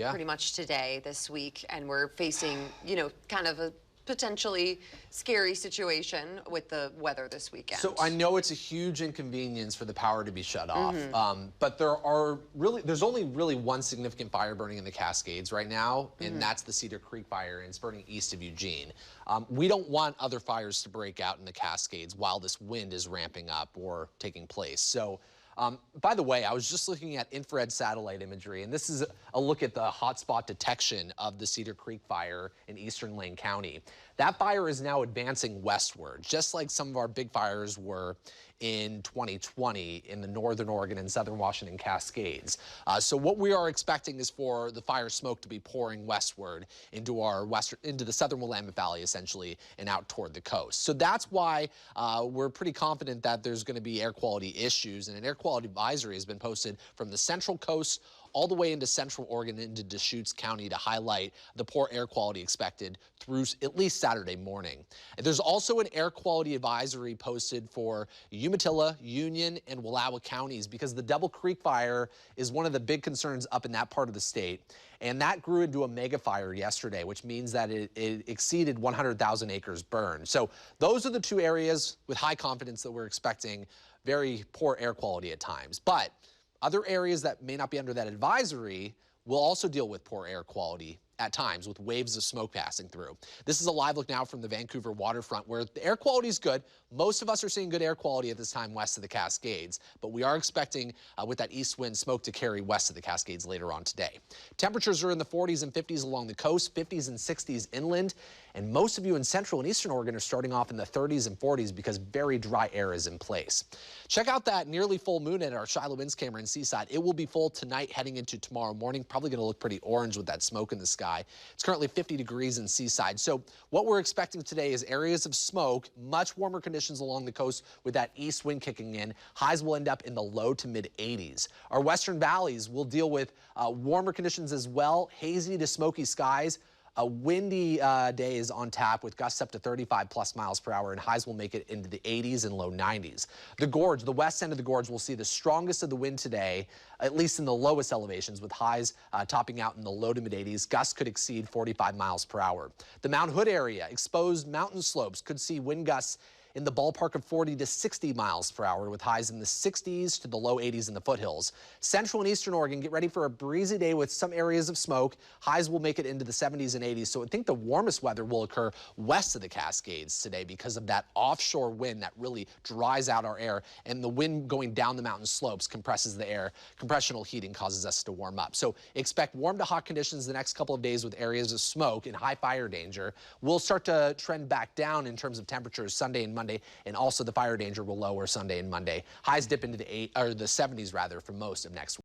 Yeah. pretty much today, this week, and we're facing, kind of a potentially scary situation with the weather this weekend. So I know it's a huge inconvenience for the power to be shut off, but there's only really one significant fire burning in the Cascades right now, and that's the Cedar Creek fire, and it's burning east of Eugene. We don't want other fires to break out in the Cascades while this wind is ramping up or taking place. So by the way, I was just looking at infrared satellite imagery, and this is a look at the hotspot detection of the Cedar Creek fire in eastern Lane County. That fire is now advancing westward, just like some of our big fires were in 2020 in the northern Oregon and southern Washington Cascades. So what we are expecting is for the fire smoke to be pouring westward into the southern Willamette Valley, essentially, and out toward the coast. So that's why we're pretty confident that there's going to be air quality issues, and an air quality advisory has been posted from the central coast all the way into central Oregon into Deschutes County to highlight the poor air quality expected through at least Saturday morning. And there's also an air quality advisory posted for Umatilla, Union, and Wallowa counties because the Double Creek fire is one of the big concerns up in that part of the state. And that grew into a mega fire yesterday, which means that it exceeded 100,000 acres burned. So those are the two areas with high confidence that we're expecting very poor air quality at times. But other areas that may not be under that advisory will also deal with poor air quality at times with waves of smoke passing through. This is a live look now from the Vancouver waterfront where the air quality is good. Most of us are seeing good air quality at this time west of the Cascades, but we are expecting with that east wind smoke to carry west of the Cascades later on today. Temperatures are in the 40s and 50s along the coast, 50s and 60s inland, and most of you in central and eastern Oregon are starting off in the 30s and 40s because very dry air is in place. Check out that nearly full moon at our Shiloh Winds camera in Seaside. It will be full tonight heading into tomorrow morning, probably going to look pretty orange with that smoke in the sky. It's currently 50 degrees in Seaside. So what we're expecting today is areas of smoke, much warmer conditions along the coast with that east wind kicking in. Highs will end up in the low to mid 80s. Our western valleys will deal with warmer conditions as well, hazy to smoky skies. A windy day is on tap with gusts up to 35+ miles per hour, and highs will make it into the 80s and low 90s. The gorge, the west end of the gorge, will see the strongest of the wind today, at least in the lowest elevations, with highs topping out in the low to mid 80s. Gusts could exceed 45 miles per hour. The Mount Hood area, exposed mountain slopes, could see wind gusts in the ballpark of 40 to 60 miles per hour with highs in the 60s to the low 80s in the foothills. Central and eastern Oregon, get ready for a breezy day with some areas of smoke. Highs will make it into the 70s and 80s. So I think the warmest weather will occur west of the Cascades today because of that offshore wind that really dries out our air, and the wind going down the mountain slopes compresses the air. Compressional heating causes us to warm up. So expect warm to hot conditions the next couple of days with areas of smoke and high fire danger. We'll start to trend back down in terms of temperatures Sunday and Monday, and also the fire danger will lower Sunday and Monday. Highs dip into the 70s rather for most of next week.